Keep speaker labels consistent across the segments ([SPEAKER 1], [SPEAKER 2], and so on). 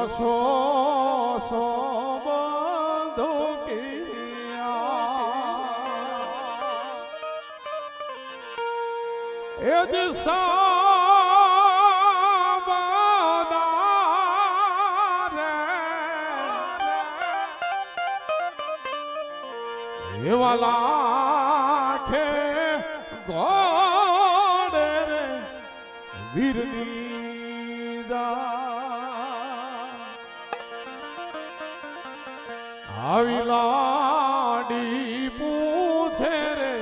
[SPEAKER 1] સો સો બંધો કિયા એ દિશા એવા લાખે ગોડે રે વીરની આવી લાડી પૂછે રે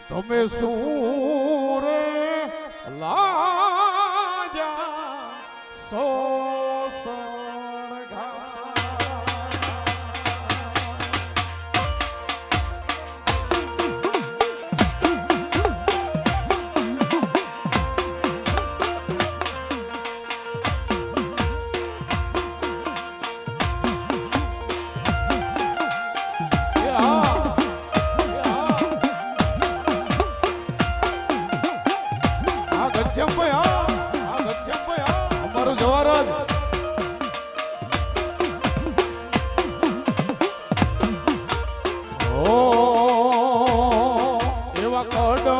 [SPEAKER 1] તમે શું રે લાજા સો અમારું જવાર જ એવા કડો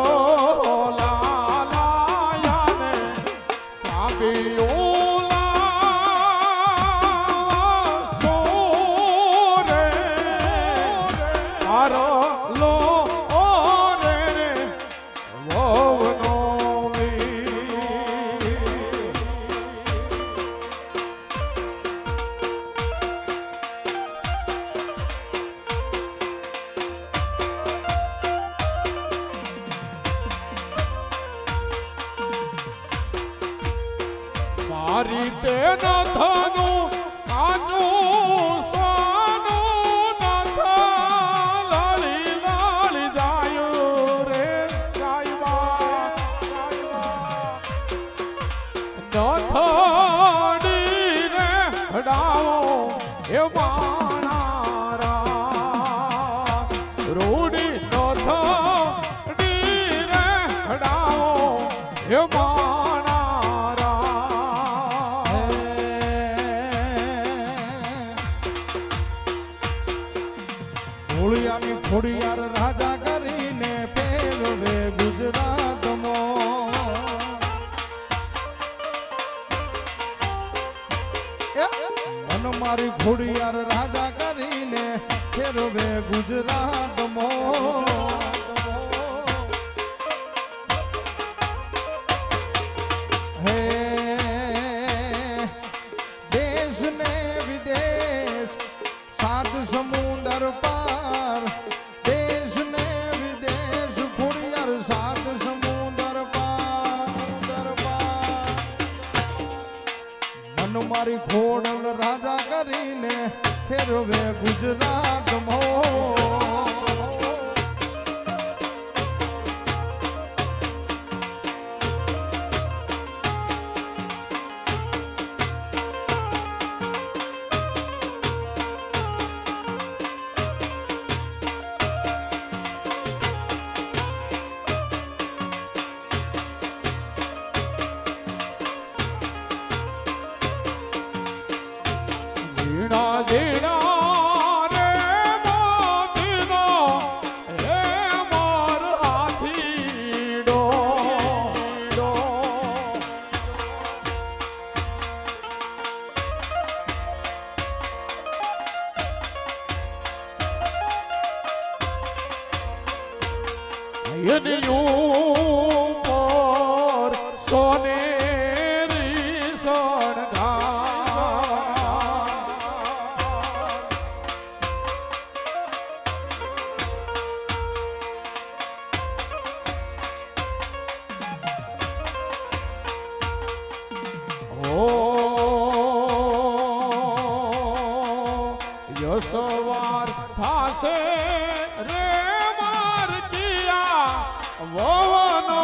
[SPEAKER 1] લાલાયાને કાબીઓલા સોરે આરો લો ઓરે વોવનો મારી તે નથનું કાચું સોનું નથ લાલી લાલી જાયું રે સાઈબા નથડી રે હડાવો એ માણારા રૂડી નથડી રે હડાવો એ હોળિયાની ખોડિયાર રાજા કરીને પેરવે ગુજરાતમાં મન મારી ખોડિયાર રાજા કરીને ફેરવે ગુજરાતમાં હે દેશ ને વિદેશ સાત સમુદર પાર દેશ ને વિદેશ ખોડિયાર સાત સમુદર પાર મન મારી ખોડલ રાજા કરીને ફેરવે ગુજરાતમાં જીણા જીણા રે મોતીનો હે મોર હાથીડો એની ઉપર સોનેરી યસવાર થાશે રે માર કિયા વોનો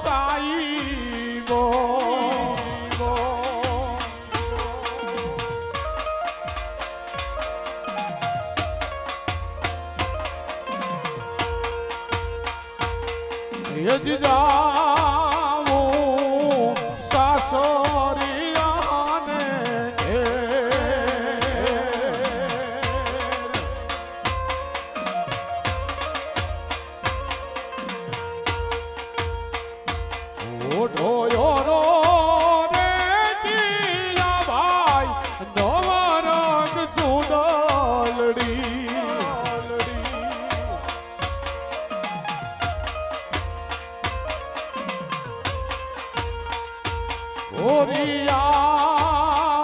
[SPEAKER 1] સાઈબો વેજી જાવું સાસરિયાને ઓઢોયો રો રે કિયા ભાઈ નવરંગ ચૂડલડી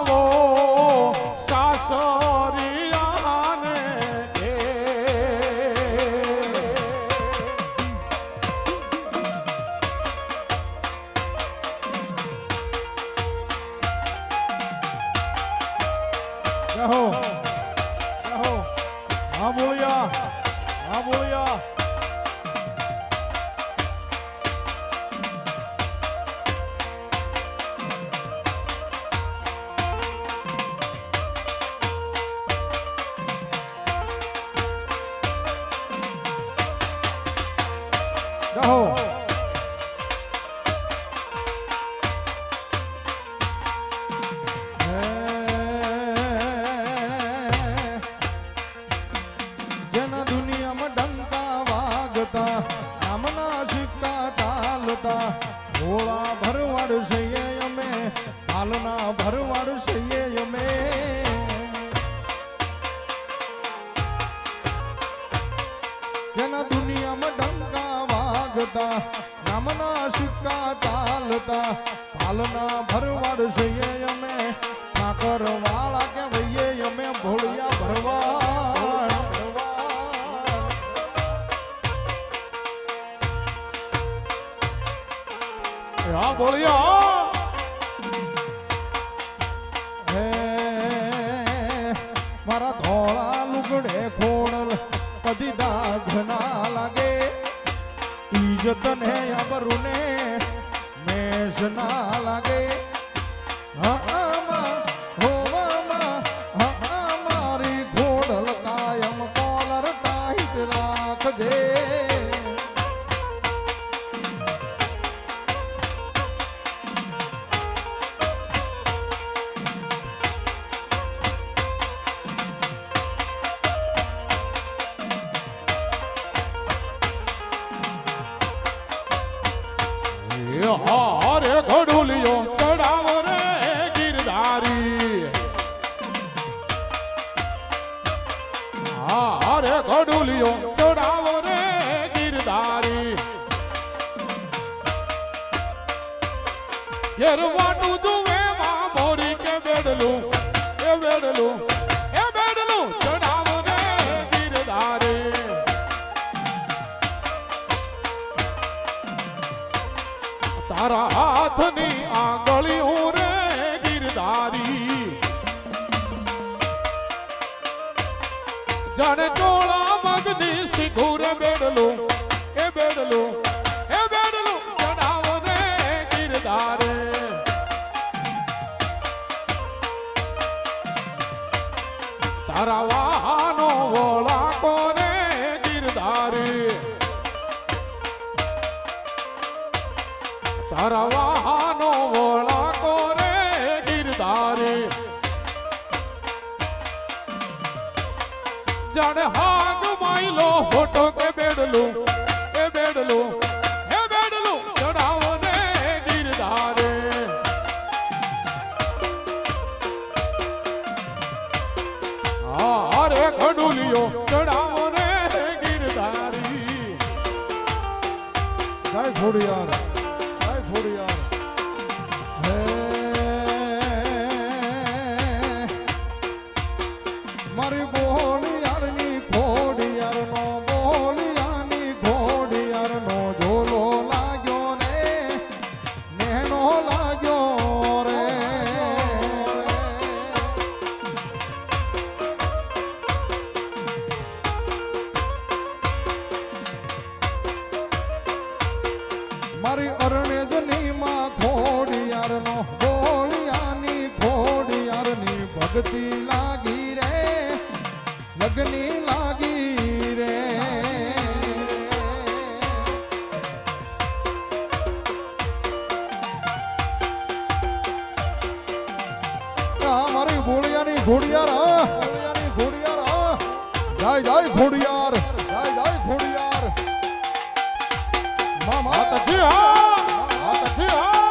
[SPEAKER 1] ઓરિયાવો સાસરિયાને
[SPEAKER 2] રહો રહો હા બોલિયા હા બોલિયા રહો જેના દુનિયામાં ડંકા વાગતા નામના સિક્કા ચાલતા ભોળા ભરવાડ છીએ અમે હાલના ભરવાડ છીએ અમે જેના દુનિયામાં ડંકા વાગતા નામના સિક્કા ચાલતા હાલના ભરવાડ છીએ અમે ઠાકર વાળા કે ભઈએ અમે ભોળિયા ભરવાડ
[SPEAKER 1] હા બોલિયા
[SPEAKER 2] હે મારા ધોળા લુગડે ખોડલ કદી દાગ ના લાગે ઈજત ને આબરૂ ને મેષ ના લાગે મારી ખોડલ કાયમ કોલર ટાઈટ રાખજે
[SPEAKER 1] હારે ઘડુલિયો ચડાવો રે ગિરધારી હારે ઘડુલિયો ચડાવો રે ગિરધારી ઘેરવાનું જુએ માં મોરી કે બેડલું એ બેડલું ચડાવો રે ગિરધારી તારા હાથની આંગળીઓ રે ગિરધારી જાણે ચોળા મગની સિંગુર બેડલું ચડાવો રે ગિરધારે તારા વાહનો વળાકો રે ગિરધારી તારા વાહનો વળાકો રે ગિરધારી જાણે હાગ માયલો હોટો કે બેડલું ચડાવો ને ગિરધારે હારે ખડુલિયો ચડાવો ને ગિરધારી
[SPEAKER 2] જય ખોડિયાર જય ખોડિયાર હે મારી બોલિયારની ખોડિયારનો બોલિયાની ખોડિયારનો ઝોલો લાગ્યો ને નેનો લાગ્યો રે મારી અરણેજની માં ખોડિયારનો બોલિયાની ખોડિયારની ભક્તિ લાગી રે લગની લાગી રે ઘોડિયાર કલ્યાણી ઘોડિયાર જય જય ઘોડિયાર જય જય ઘોડિયાર મામા
[SPEAKER 1] તજી હા તજી હા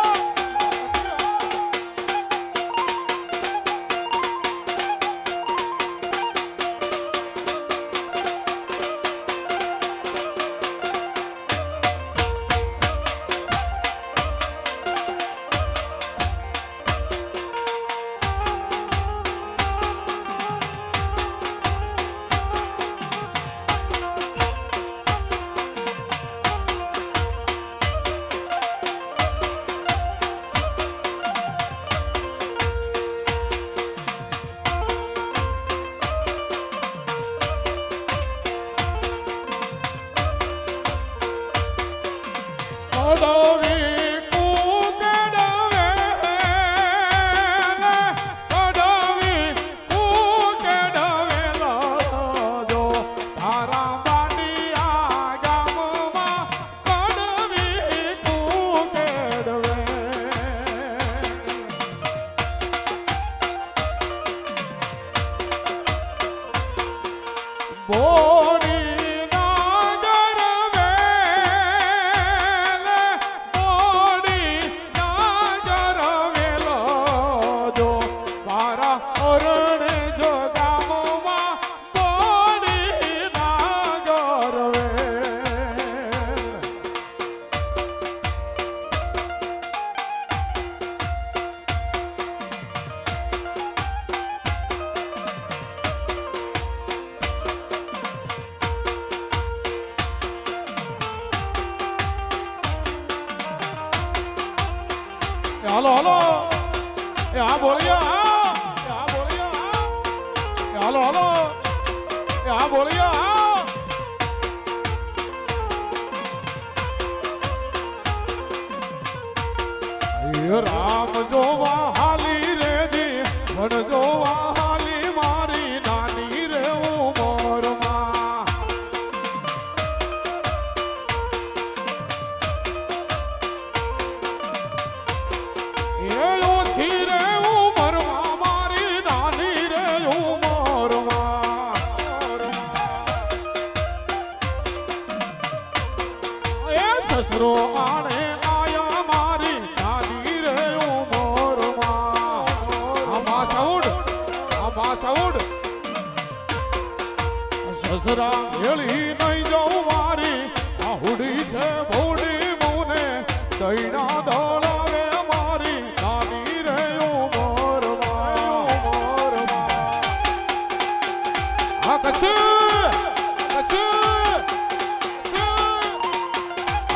[SPEAKER 1] હાલો હાલો એ હા બોલિયા હા બોલિયા હાલો હાલો એ હા બોલિયા રામ જોવા હાલી રે દી વન જોવા હાલી મારી નાની રે ઉમરમાં એ ઓછી રે ઉમરમાં મારી નાની રે ઉમરમાં એ સસરો આણે આયા મારી નાની રે ઉમરમાં આમાં સાઉડ સસરા હેળી નહીં જાઉં મારી આહુડી છે ભોડી મુને દઈના દોલાવે મારી નાની રે ઉમરમાં આ કચ્છ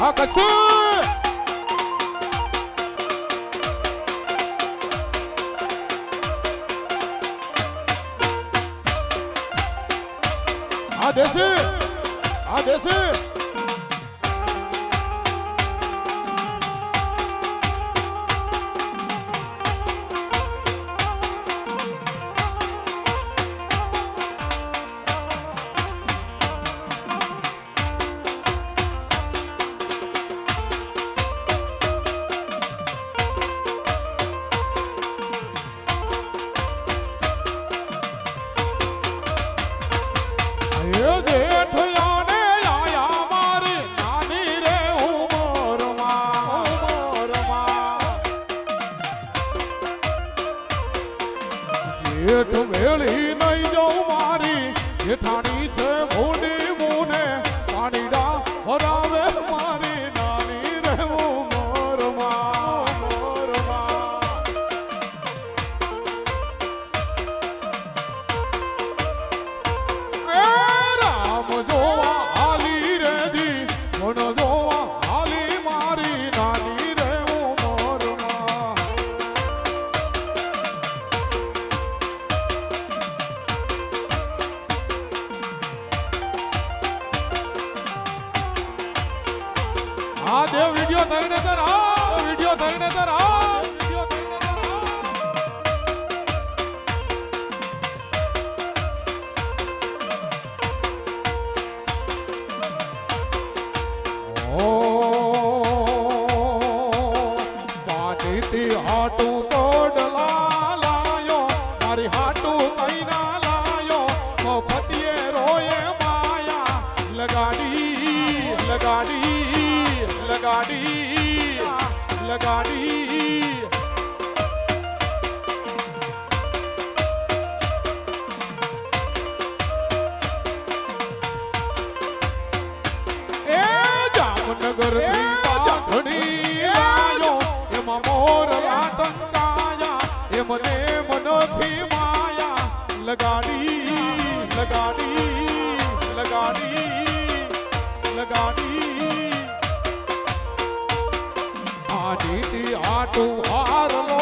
[SPEAKER 1] આ કચ્છ આ દેશી એ જેઠિયાને આયા મારી નાની રે ઉમરમાં જેઠ વેળી નહીં જાઉં મારી જેઠાણી છે ભોડી મુને પાણીડા ભરાવે મારી નાની રે ઉમરમાં રામ જોવા હાલી રે દી વન જોવા હાલી મારી નાની રે ઉમરમાં આ દેવ વિડિયો થઈને તર આ વિડિયો થઈને તર આ હાટુ કોડલા લાયો મારી હાટુ મને મનથી માયા લગાડી લગાડી લગાડી લગાડી આજી આટું હારલો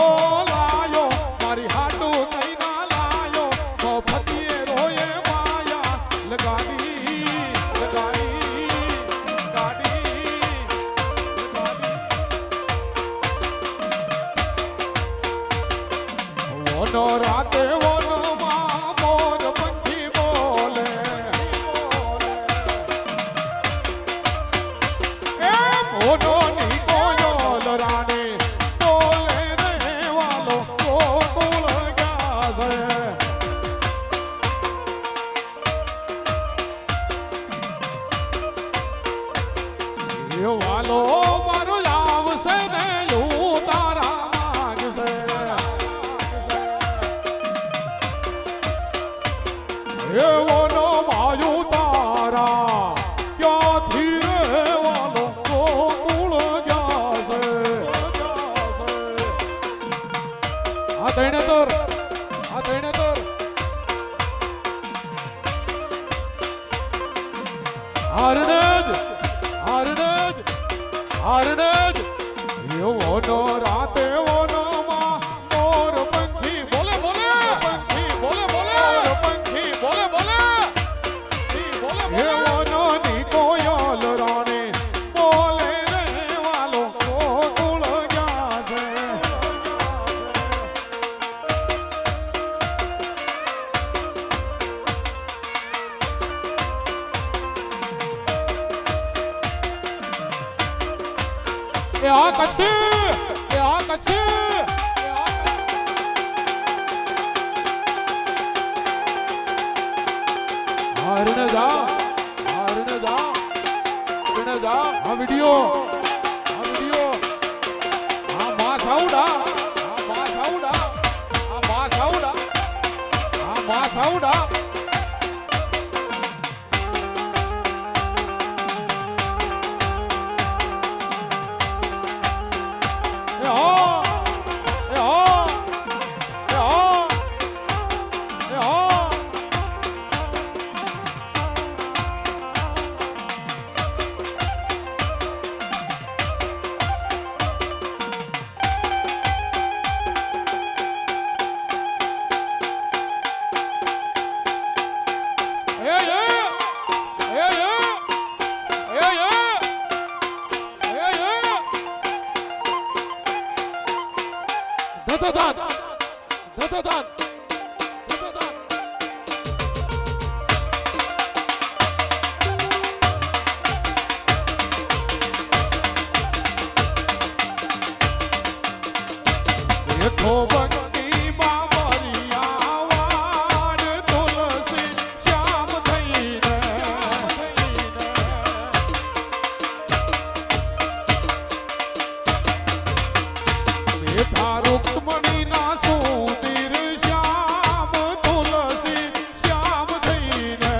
[SPEAKER 1] લાયો મારી હાટું કઈ ના લાયો મફતીએ રોયે માયા લગાડી લગાડી લગાડી વનો રાતે વનમાં મોર પંખી બોલે એ મોનો ની કોયલ રાણી બોલે રે વાલો ગોકુળ ગયા છે એ વાલો મારો આવશે ને તારા માંગશે એવો નો માયું તારા ક્યાંથી રેવાનો ગોકુળ જાશે આ તઈને તર આરણજ એવો નો રાતે વનો માં મોર પંખી બોલે બોલે પંખી બોલે બોલે પંખી બોલે બોલે એવો નો ની કોયલ રાણી બોલે રે વાલો ગોકુળ ગયા છે એ આ કચ્છી એ આ કચ્છી હારને જા આ વિડિયો આ માં સાઉડા ધધધાન દેખો બંકી બાબરિયા વાડ તુલસી શ્યામ થઈને બેઠા રૂક્ષ્મણી ના સુધીર શ્યામ તુલસી શ્યામ થઈને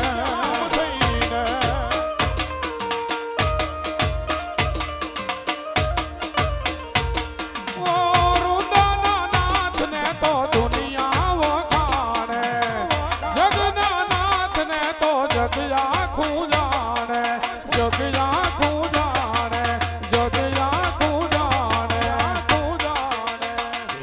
[SPEAKER 1] નાથ ને તો દુનિયા વખાણે જગના નાથ ને તો જગ આખું જાણે જગ આખું જાણે જગ આખું જાણે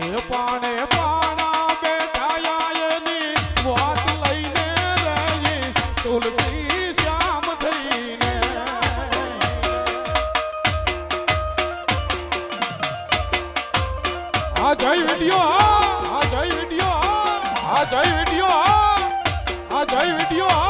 [SPEAKER 1] એ પાણે પાણા બેઠાયા એની વાત લઈને રહી તુલસી શ્યામ થઈને આ જય વિડિયો આ જય વિડિયો આ જય વિડિયો આ જય વિડિયો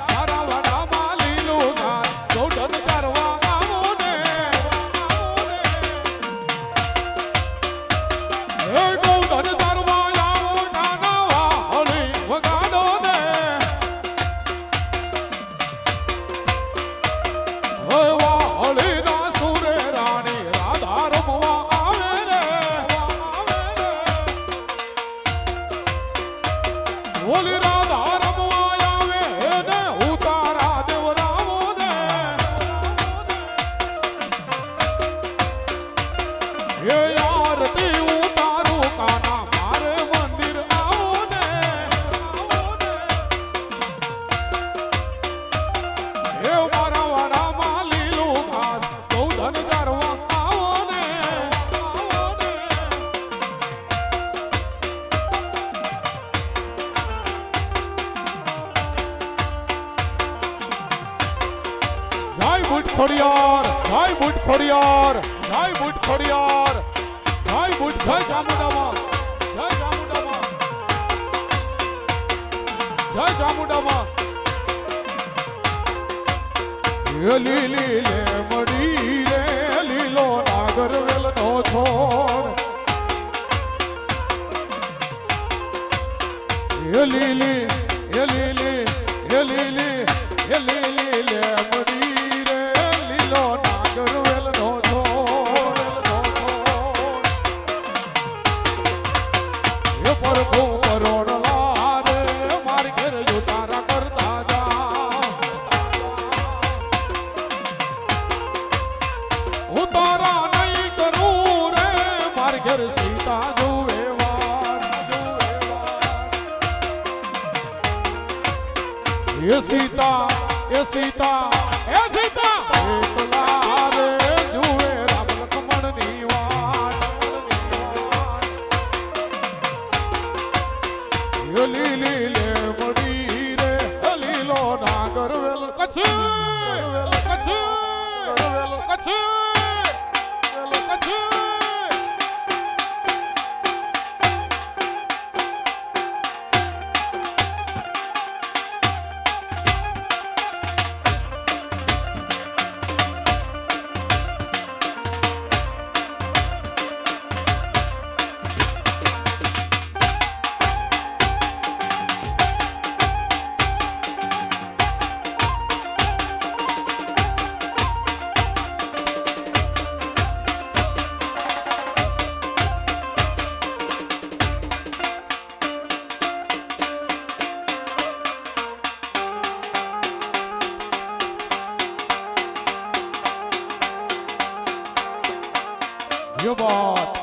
[SPEAKER 1] મારા વાડામાં લીલું ઘાસ ગોઠણ કરવા ગામો મારા વાડામાં લીલું ઘાસ બહુ ધન ચારવા આવો ને જય બુટ ખોડિયાર જય બુટ ખોડિયાર જય બુટ ખોડિયાર જય બુટ જય ચામુંડામાં જય ચામુંડામાં જય ચામુંડામાં એ લીલી લે મડી રે લીલો નાગરવેલ નો છોડ એ લીલી એ લીલી એ લીલી એ લીલી લે મડી રે લીલો નાગરવેલ નો છોડ એ પરખો કરોડલા રે મારી ઘેર જો તારા કરતા જા હું તારા નહીં કરું રે મારી ઘેર સીતા જુએ એ સીતા એ સીતા એ સીતા એકલા રે જુએ રામ લક્ષ્મણ ની વાટ એ લીલી લે મડી રે લીલો નાગરવેલ કચ્છ કચ્છ કચ્છ કચ્છ ये बात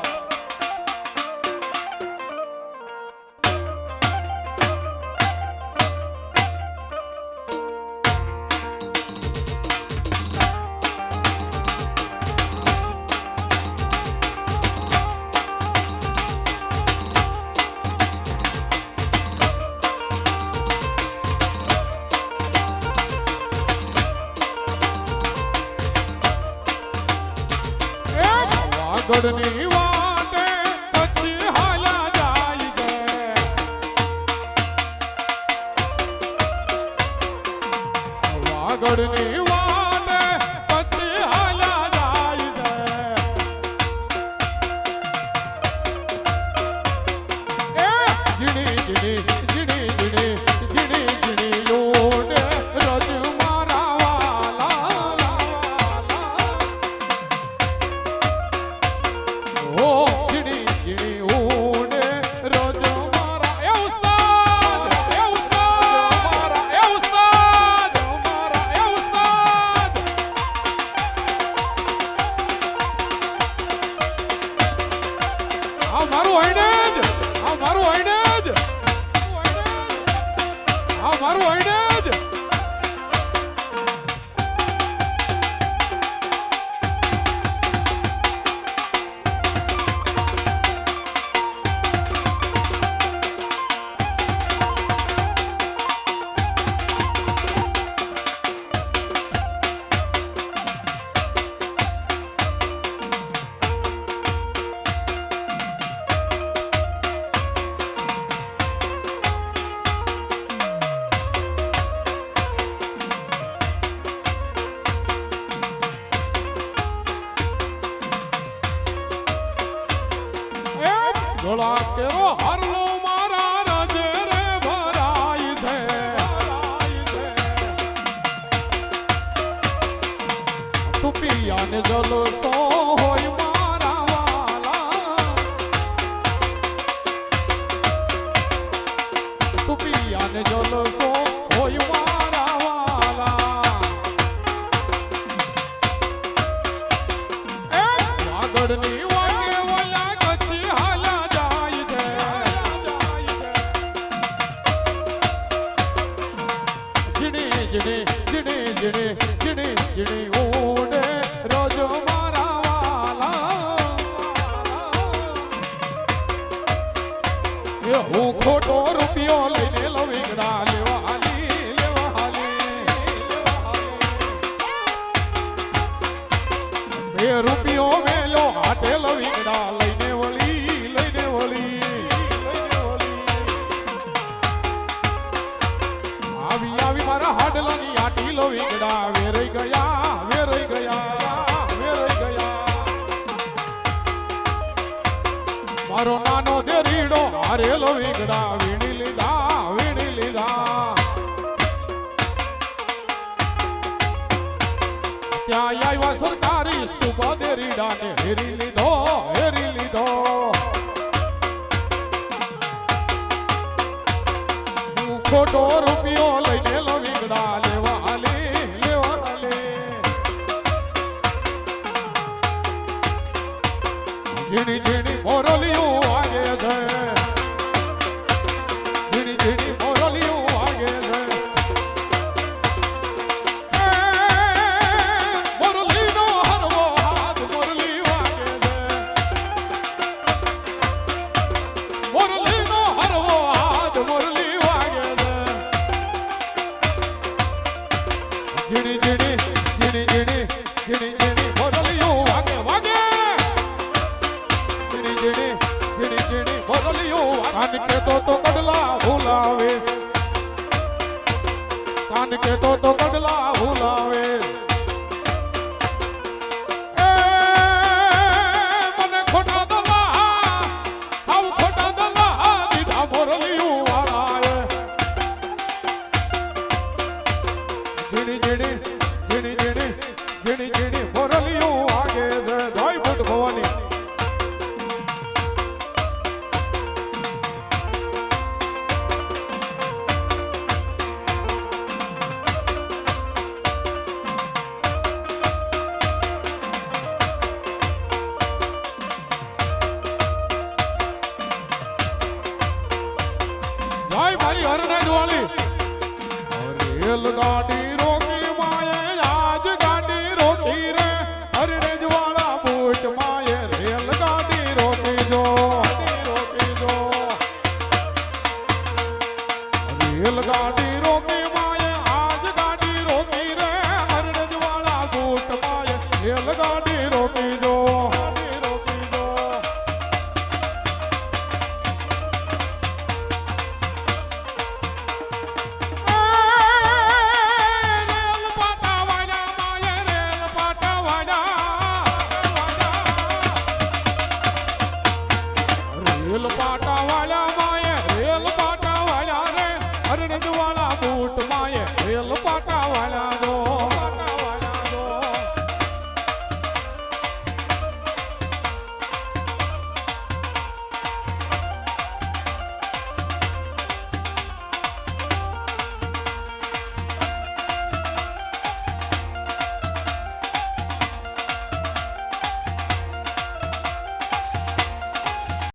[SPEAKER 1] ગઢની વાટે પછી હાલા જાય છે વાગડની વાટે પછી હાલા જાય છે એ જીણી જીણી જીણી જીણી જીણી જીણી લોડ રજ મારા વાલા ઓ જીણી જીણી ઉડે રોજ મારા એ ઉસ્તાદ મારા એ ઉસ્તાદ મારા એ ઉસ્તાદ આ મારું હૈને જ આ મારું હૈને જ આ મારું હૈને જ ગોળા કેરો હરલો મારા રજે રે ભરાય છે ટુપિયાને જલસો હોય મારા વાલા ટુપિયાને જલસો હોય મારા વાલા એ વાગડની જીણી ઝીણી ઝીણી ઝીણી ઝીણી ઉડે રોજ મારા વાલા એ હું ખોટો રૂપિયો લઈને લવિંગડા લેવા હાલી લેવા હાલી બે રૂપિયો મેલો હાટે લવિંગડા લઈને વળી લઈને વળી આવી આવી મારા હાડલાની આટી લવિંગડા વેરાઈ ગયા વેરાઈ ગયા વેરાઈ ગયા મારો નાનો દેરીડો હારે લવિંગડા વીણી લીધા વીણી લીધા ત્યાં આવ્યા સરકારી સુબા દેરીડાને હેરી લીધો હેરી લીધો હું ખોટો રૂપિયો લઈને લવિંગડા લેવા હાલી લેવા હાલી ઝીણી ઝીણી મોરલિયું વાગે છે ઝીણી ઝીણી મોરલિયું વાગે છે એ મોરલીનો હરવો હાથ મોરલી વાગે છે મોરલીનો હરવો હાથ મોરલી વાગે છે ઝીણી ઝીણી ઝીણી ઝીણી ઝીણી ઝીણી મોરલિયું વાગે વાગે ઝીણી ઝીણી ઝીણી ઝીણી મોરલિયું કાન કેતો તો કડલા ભૂલાવે કાન કેતો તો કડલા ભૂલાવે એ મને ખોટા દલા આવ ખોટા દલા દીધા મોરલિયું વાળાએ ઝીણી ઝીણી ઝીણી ઝીણી ઝીણી ઝીણી